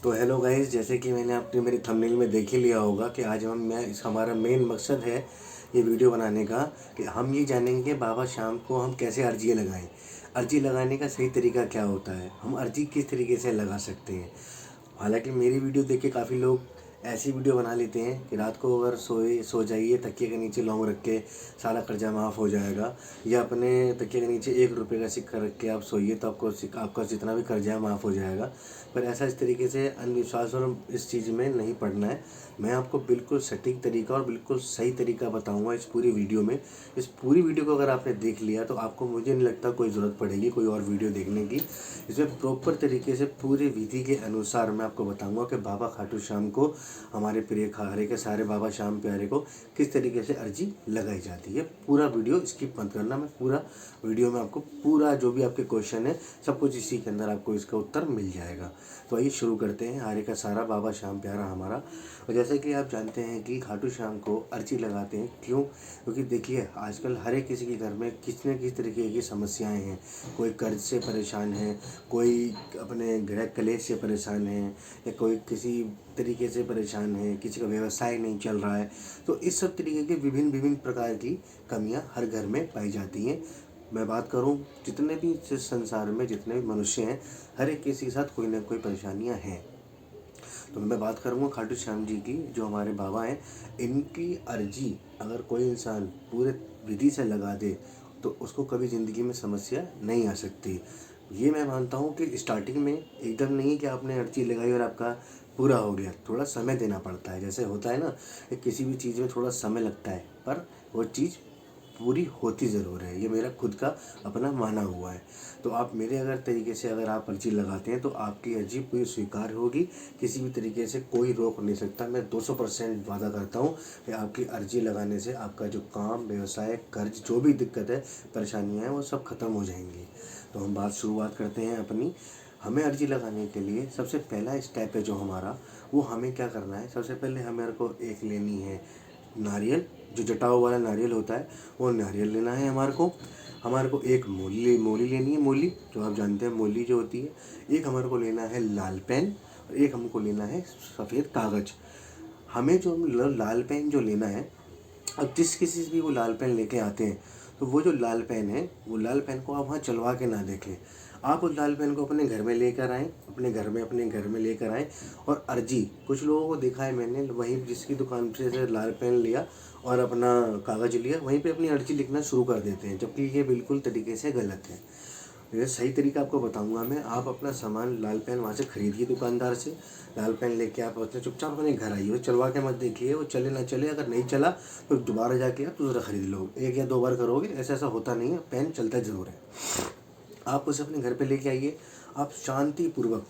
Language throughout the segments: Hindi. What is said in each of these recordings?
तो हेलो गाइस, जैसे कि मैंने आपने मेरी थंबनेल में देख ही लिया होगा कि आज हमारा मेन मकसद है ये वीडियो बनाने का कि हम ये जानेंगे कि बाबा शाम को हम कैसे अर्जी लगाएं। अर्जी लगाने का सही तरीका क्या होता है, हम अर्जी किस तरीके से लगा सकते हैं। हालांकि मेरी वीडियो देख के काफ़ी लोग ऐसी वीडियो बना लेते हैं कि रात को अगर सो जाइए तकिए के नीचे लौंग रख के सारा कर्जा माफ़ हो जाएगा, या अपने तकिए के नीचे 1 रुपये का सिक्का रख के आप सोइए तो आपका जितना भी कर्जा है माफ़ हो जाएगा। पर ऐसा इस तरीके से अंधविश्वास और इस चीज़ में नहीं पड़ना है। मैं आपको बिल्कुल सटीक तरीका और बिल्कुल सही तरीका बताऊंगा इस पूरी वीडियो में। इस पूरी वीडियो को अगर आपने देख लिया तो आपको, मुझे नहीं लगता कोई ज़रूरत पड़ेगी कोई और वीडियो देखने की। इसमें प्रॉपर तरीके से पूरी विधि के अनुसार मैं आपको बताऊंगा कि बाबा खाटू श्याम को, हमारे प्रिय हरे के सारे बाबा श्याम प्यारे को किस तरीके से अर्जी लगाई जाती है। पूरा वीडियो स्किप मत करना, मैं पूरा वीडियो में आपको पूरा जो भी आपके क्वेश्चन है सब कुछ इसी के अंदर आपको इसका उत्तर मिल जाएगा। तो आइए शुरू करते हैं। हरे का सारा बाबा श्याम प्यारा हमारा। और जैसे कि आप जानते हैं कि खाटू श्याम को अर्जी लगाते हैं क्यों, क्योंकि देखिए आजकल हर एक किसी के घर में किसी न किसी तरीके की समस्याएं हैं। कोई कर्ज से परेशान है, कोई अपने गृह कलेश से परेशान है, या कोई किसी तरीके से परेशान है, किसी का व्यवसाय नहीं चल रहा है। तो इस सब तरीके के विभिन्न विभिन्न प्रकार की कमियां हर घर में पाई जाती हैं। मैं बात करूं, जितने भी इस संसार में जितने भी मनुष्य हैं, हर एक किसी के साथ कोई ना कोई परेशानियां हैं। तो मैं बात करूंगा खाटू श्याम जी की, जो हमारे बाबा हैं। इनकी अर्जी अगर कोई इंसान पूरे विधि से लगा दे तो उसको कभी ज़िंदगी में समस्या नहीं आ सकती। ये मैं मानता हूँ कि स्टार्टिंग में एकदम नहीं कि आपने अर्जी लगाई और आपका पूरा हो गया, थोड़ा समय देना पड़ता है। जैसे होता है ना कि किसी भी चीज़ में थोड़ा समय लगता है, पर वो चीज़ पूरी होती ज़रूर है। ये मेरा खुद का अपना माना हुआ है। तो आप मेरे अगर तरीके से अगर आप अर्जी लगाते हैं तो आपकी अर्जी पूरी स्वीकार होगी, किसी भी तरीके से कोई रोक नहीं सकता। मैं 200% वादा करता हूँ कि आपकी अर्जी लगाने से आपका जो काम, व्यवसाय, कर्ज, जो भी दिक्कत है, परेशानियाँ हैं, वो सब खत्म हो जाएंगी। तो हम शुरुआत करते हैं अपनी। हमें अर्जी लगाने के लिए सबसे पहला स्टेप है जो हमारा, वो हमें क्या करना है। सबसे पहले हमें को एक लेनी है नारियल, जो जटाऊ वाला नारियल होता है वो नारियल लेना है हमारे को एक मूली लेनी है, मूली जो आप जानते हैं मूली जो होती है। एक हमारे को लेना है लाल पेन, और एक हमको लेना है सफ़ेद कागज़। हमें जो लाल पेन जो लेना है, अब जिस किसी से भी वो लाल पेन लेके आते हैं तो वो जो लाल पेन है, वो लाल पेन को आप वहाँ चलवा के ना देखें। आप उस लाल पेन को अपने घर में लेकर आएँ, अपने घर में लेकर आएँ। और अर्जी, कुछ लोगों को देखा है मैंने, वहीं जिसकी दुकान से लाल पेन लिया और अपना कागज़ लिया, वहीं पे अपनी अर्जी लिखना शुरू कर देते हैं, जबकि ये बिल्कुल तरीके से गलत है। ये सही तरीका आपको बताऊंगा मैं। आप अपना सामान लाल पेन वहाँ से खरीदिए दुकानदार से, लाल पेन लेके आप अपने चुपचाप अपने घर आइए, चलवा के मत देखिए वो चले ना चले। अगर नहीं चला तो दोबारा जाके आप दूसरा खरीद लो। 1 या 2 बार करोगे, ऐसा होता नहीं है, पेन चलता ज़रूर है। आप उसे अपने घर पे लेके आइए। आप शांतिपूर्वक,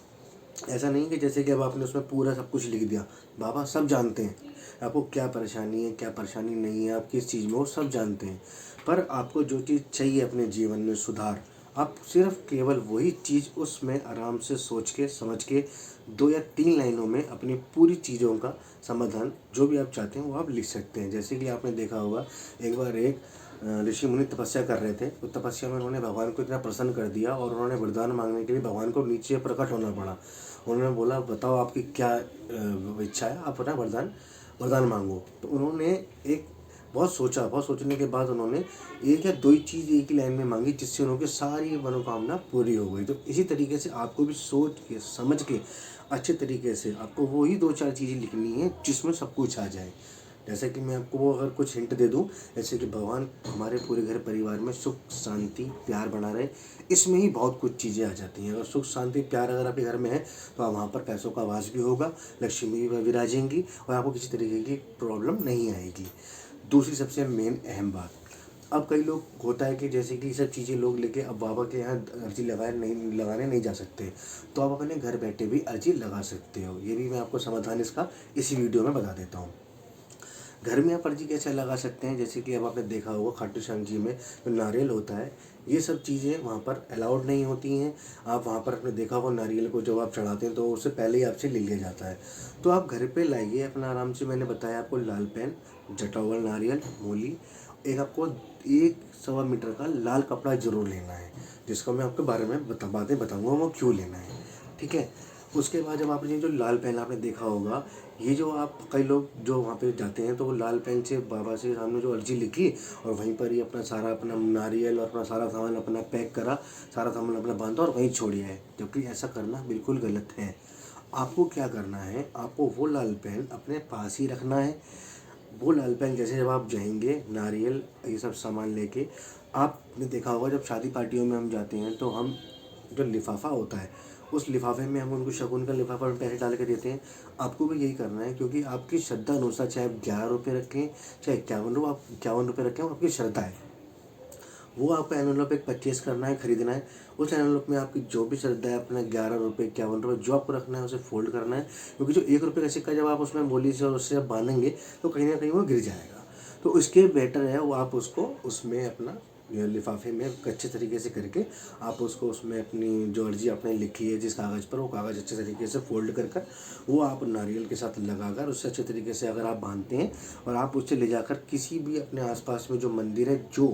ऐसा नहीं कि जैसे कि अब आपने उसमें पूरा सब कुछ लिख दिया। बाबा सब जानते हैं आपको क्या परेशानी है, क्या परेशानी नहीं है, आप किस चीज़ में, वो सब जानते हैं। पर आपको जो चीज़ चाहिए अपने जीवन में सुधार, आप सिर्फ केवल वही चीज़ उसमें आराम से सोच के समझ के 2 या 3 लाइनों में अपनी पूरी चीज़ों का समाधान जो भी आप चाहते हैं वो आप लिख सकते हैं। जैसे कि आपने देखा होगा, एक बार एक ऋषि मुनि तपस्या कर रहे थे, तो तपस्या में उन्होंने भगवान को इतना प्रसन्न कर दिया और उन्होंने वरदान मांगने के लिए भगवान को नीचे प्रकट होना पड़ा। उन्होंने बोला, बताओ आपकी क्या इच्छा है, आप अपना वरदान मांगो। तो उन्होंने एक बहुत सोचा, बहुत सोचने के बाद उन्होंने 1 या 2 ही चीज़ एक ही लाइन में मांगी, जिससे उनकी सारी मनोकामना पूरी हो गई। तो इसी तरीके से आपको भी सोच के समझ के अच्छे तरीके से आपको वही 2-4 चीज़ें लिखनी है जिसमें सब कुछ आ जाए। जैसे कि मैं आपको वो अगर कुछ हिंट दे दूं, जैसे कि भगवान हमारे पूरे घर परिवार में सुख शांति प्यार बना रहे, इसमें ही बहुत कुछ चीज़ें आ जाती हैं। अगर सुख शांति प्यार अगर आपके घर में है तो वहाँ पर पैसों का वास भी होगा, लक्ष्मी भी विराजेंगी और आपको किसी तरीके की प्रॉब्लम नहीं आएगी। दूसरी सबसे मेन अहम बात, अब कई लोग होता है कि जैसे कि सब चीज़ें लोग लेके अब बाबा के यहाँ अर्जी लगाने नहीं जा सकते, तो आप अपने घर बैठे भी अर्जी लगा सकते हो। ये भी मैं आपको समाधान इसका इसी वीडियो में बता देता हूँ। घर में आप अर्जी कैसे लगा सकते हैं, जैसे कि अब आपने देखा होगा खाटू श्याम जी में जो नारियल होता है, ये सब चीज़ें वहाँ पर अलाउड नहीं होती हैं। आप वहाँ पर आपने देखा होगा नारियल को जब आप चढ़ाते हैं तो उससे पहले ही आपसे ले लिया जाता है। तो आप घर पे लाइए अपना आराम से। मैंने बताया आपको लाल पेन, जटा हुआ नारियल, मूली, एक आपको 1-1.25 मीटर का लाल कपड़ा जरूर लेना है, जिसको मैं आपके बारे में बातें बताऊँगा वो क्यों लेना है। ठीक है। उसके बाद जब आपने जो लाल पेन आपने देखा होगा, ये जो आप कई लोग जो वहाँ पे जाते हैं तो वो लाल पेन से बाबा से सामने जो अर्जी लिखी और वहीं पर ही अपना सारा अपना नारियल और अपना सारा सामान अपना पैक करा, सारा सामान अपना बांधा और वहीं छोड़ आए, जबकि ऐसा करना बिल्कुल गलत है। आपको क्या करना है, आपको वो लाल पेन अपने पास ही रखना है। वो लाल पेन जैसे जब आप जाएंगे नारियल ये सब सामान लेके, आपने देखा होगा जब शादी पार्टियों में हम जाते हैं तो हम जो लिफाफा होता है उस लिफाफे में हम उनको शगुन का लिफाफा में पैसे डाल के देते हैं। आपको भी यही करना है, क्योंकि आपकी श्रद्धा अनुसार चाहे आप 11 रुपये रखें चाहे 51 रुपये रखें, वो आपकी श्रद्धा है। वो आपको एनवलप एक परचेस करना है, खरीदना है। उस एनवलप में आपकी जो भी श्रद्धा है अपना 11 रुपये 51 रुपये जो आपको रखना है उसे फोल्ड करना है, क्योंकि जो 1 रुपये का सिक्का जब आप उसमें बोली से और उससे जब बांधेंगे तो कहीं ना कहीं वो गिर जाएगा। तो इसके बेटर है वो आप उसको उसमें अपना लिफाफे में अच्छे तरीके से करके आप उसको उसमें अपनी जो अर्जी आपने लिखी है जिस कागज़ पर, वो कागज़ अच्छे तरीके से फोल्ड कर वो आप नारियल के साथ लगाकर उससे अच्छे तरीके से अगर आप बांधते हैं और आप उससे ले जाकर किसी भी अपने आसपास में जो मंदिर है जो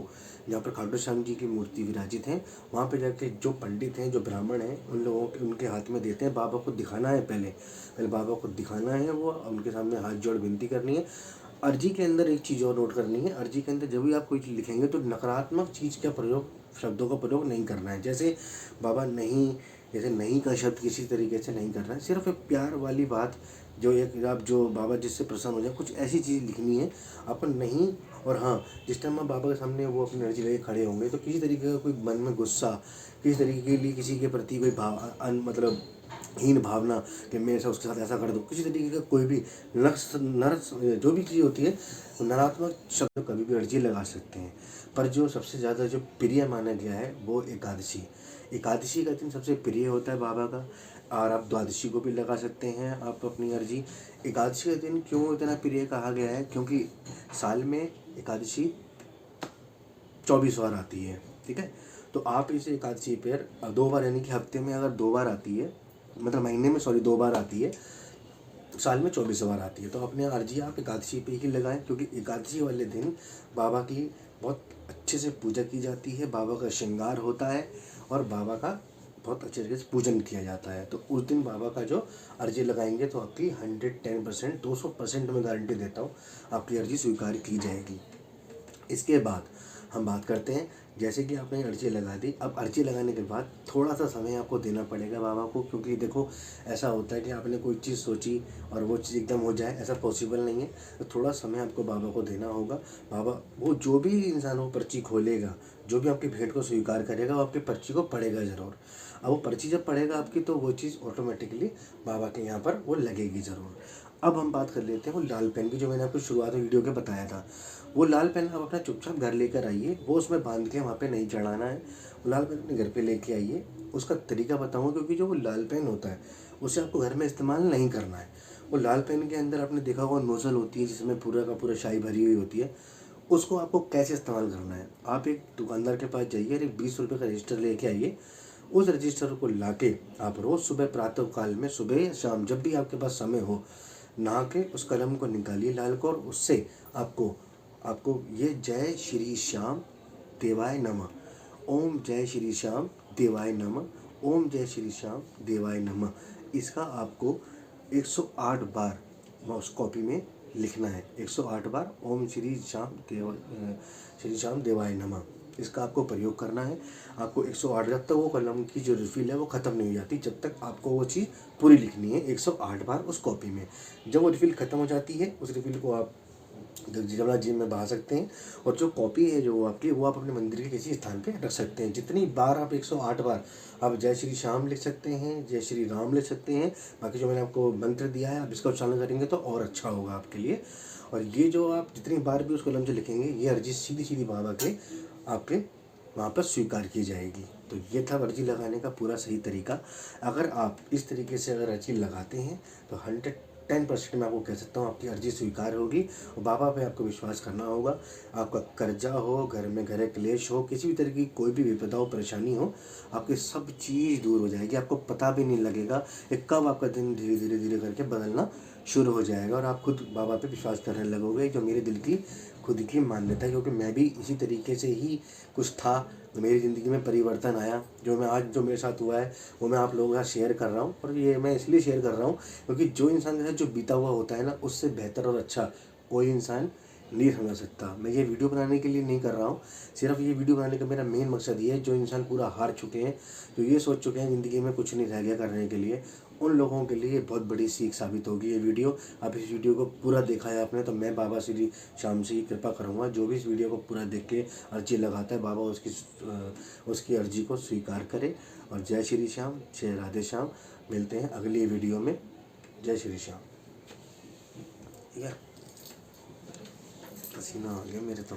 जहाँ पर खाटू श्याम जी की मूर्ति विराजित है वहाँ पे जाके जो पंडित हैं जो ब्राह्मण हैं उन लोगों के उनके हाथ में देते हैं। बाबा को दिखाना है, पहले बाबा को दिखाना है, वो उनके सामने हाथ जोड़ विनती करनी है। अर्जी के अंदर एक चीज़ और नोट करनी है, अर्जी के अंदर जब भी आप कोई चीज़ लिखेंगे तो नकारात्मक चीज़ का प्रयोग, शब्दों का प्रयोग नहीं करना है। जैसे बाबा नहीं, जैसे नहीं का शब्द किसी तरीके से नहीं करना है, सिर्फ एक प्यार वाली बात जो एक आप जो बाबा जिससे प्रसन्न हो जाए कुछ ऐसी चीज़ लिखनी है अपन नहीं। और हाँ, जिस टाइम आप बाबा के सामने वो अपनी अर्जी लेके खड़े होंगे तो किसी तरीके का कोई मन में गुस्सा, किसी तरीके के लिए किसी के प्रति कोई मतलब हीन भावना कि मैं ऐसा उसके साथ ऐसा कर दूँ, किसी तरीके का कोई भी नर्स जो भी चीज़ होती है नकारात्मक शब्द कभी भी अर्जी लगा सकते हैं। पर जो सबसे ज़्यादा जो प्रिय माना गया है वो एकादशी का दिन सबसे प्रिय होता है बाबा का। और आप द्वादशी को भी लगा सकते हैं आप अपनी अर्जी। एकादशी का दिन क्यों इतना प्रिय कहा गया है, क्योंकि साल में एकादशी 24 बार आती है, ठीक है। तो आप इस एकादशी पर 2 बार, यानी कि हफ्ते में अगर 2 बार आती है, मतलब महीने में 2 बार आती है, साल में 24 बार आती है, तो अपने अर्जी आप एकादशी पे ही लगाएं, क्योंकि एकादशी वाले दिन बाबा की बहुत अच्छे से पूजा की जाती है, बाबा का श्रृंगार होता है और बाबा का बहुत अच्छे तरीके से पूजन किया जाता है। तो उस दिन बाबा का जो अर्जी लगाएंगे तो आपकी 110% 200% में गारंटी देता हूँ आपकी अर्जी स्वीकार की जाएगी। इसके बाद हम बात करते हैं, जैसे कि आपने अर्जी लगा दी, अब अर्जी लगाने के बाद थोड़ा सा समय आपको देना पड़ेगा बाबा को, क्योंकि देखो ऐसा होता है कि आपने कोई चीज़ सोची और वो चीज़ एकदम हो जाए, ऐसा पॉसिबल नहीं है। तो थोड़ा समय आपको बाबा को देना होगा। बाबा वो जो भी इंसान वो पर्ची खोलेगा, जो भी आपकी भेंट को स्वीकार करेगा, वो आपकी पर्ची को पढ़ेगा ज़रूर। अब वो पर्ची जब पढ़ेगा आपकी तो वो चीज़ ऑटोमेटिकली बाबा के यहाँ पर वो लगेगी ज़रूर। अब हम बात कर लेते हैं वो लाल पेन की, जो मैंने आपको शुरुआत में वीडियो के बताया था। वो लाल पेन आप अपना चुपचाप घर लेकर आइए, वो उसमें बांध के वहाँ पे नहीं चढ़ाना है। वो लाल पेन अपने घर पे लेके आइए। उसका तरीका बताऊँगा, क्योंकि जो वो लाल पेन होता है उसे आपको घर में इस्तेमाल नहीं करना है। वो लाल पेन के अंदर आपने देखा होगा नोज़ल होती है जिसमें पूरा का पूरा शाई भरी हुई होती है। उसको आपको कैसे इस्तेमाल करना है, आप एक दुकानदार के पास जाइए और एक 20 रुपये का रजिस्टर लेके आइए। उस रजिस्टर को लाके आप रोज़ सुबह प्रातः काल में, सुबह या शाम जब भी आपके पास समय हो, नहा के उस कलम को निकालिए लाल को, और उससे आपको ये जय श्री श्याम देवाय नमः, ओम जय श्री श्याम देवाय नमः, ओम जय श्री श्याम देवाय नमः, इसका आपको 108 बार उस कॉपी में लिखना है। 108 बार ओम श्री श्याम देवाय नमः, इसका आपको प्रयोग करना है। आपको 108, जब तक वो कलम की जो रिफिल है वो ख़त्म नहीं हो जाती, जब तक आपको वो चीज़ पूरी लिखनी है 108 बार उस कॉपी में। जब वो रिफिल ख़त्म हो जाती है, उस रिफिल को आप जमुना जी में बहा सकते हैं, और जो कॉपी है जो आपकी, वो आप अपने मंदिर के किसी स्थान पे रख सकते हैं। जितनी बार आप 108 बार आप जय श्री श्याम लिख सकते हैं, जय श्री राम लिख सकते हैं। बाकी जो मैंने आपको मंत्र दिया है आप इसका उच्चारण करेंगे तो और अच्छा होगा आपके लिए। और ये जो आप जितनी बार भी उस कलम से लिखेंगे, ये अर्जी सीधी सीधी बाबा के आपके वहाँ पर स्वीकार की जाएगी। तो ये था अर्जी लगाने का पूरा सही तरीका। अगर आप इस तरीके से अगर अर्जी लगाते हैं तो 110% मैं आपको कह सकता हूँ आपकी अर्जी स्वीकार होगी। और बाबा पे आपको विश्वास करना होगा। आपका कर्जा हो, घर में घर क्लेश हो, किसी भी तरह की कोई भी विपदा हो, परेशानी हो, आपकी सब चीज़ दूर हो जाएगी। आपको पता भी नहीं लगेगा कि कब आपका दिन धीरे धीरे करके बदलना शुरू हो जाएगा, और आप खुद बाबा पे विश्वास करने लगोगे। जो मेरे दिल की खुद की मान्यता है, क्योंकि मैं भी इसी तरीके से ही कुछ था, मेरी ज़िंदगी में परिवर्तन आया। जो मैं आज जो मेरे साथ हुआ है वो मैं आप लोगों के साथ शेयर कर रहा हूँ। और ये मैं इसलिए शेयर कर रहा हूँ क्योंकि जो इंसान के साथ जो बीता हुआ होता है ना, उससे बेहतर और अच्छा कोई इंसान नहीं समझ सकता। मैं ये वीडियो बनाने के लिए नहीं कर रहा हूँ, सिर्फ ये वीडियो बनाने का मेरा मेन मकसद ये है, जो इंसान पूरा हार चुके हैं, जो ये सोच चुके हैं ज़िंदगी में कुछ नहीं रह गया करने के लिए, उन लोगों के लिए बहुत बड़ी सीख साबित होगी ये वीडियो। अब इस वीडियो को पूरा देखा है आपने, तो मैं बाबा श्री श्याम से ही कृपा करूँगा, जो भी इस वीडियो को पूरा देख के अर्जी लगाता है, बाबा उसकी अर्जी को स्वीकार करे। और जय श्री श्याम, जय राधे श्याम। मिलते हैं अगली वीडियो में। जय श्री श्याम। ठीक है, पसीना आ गया मेरे तो।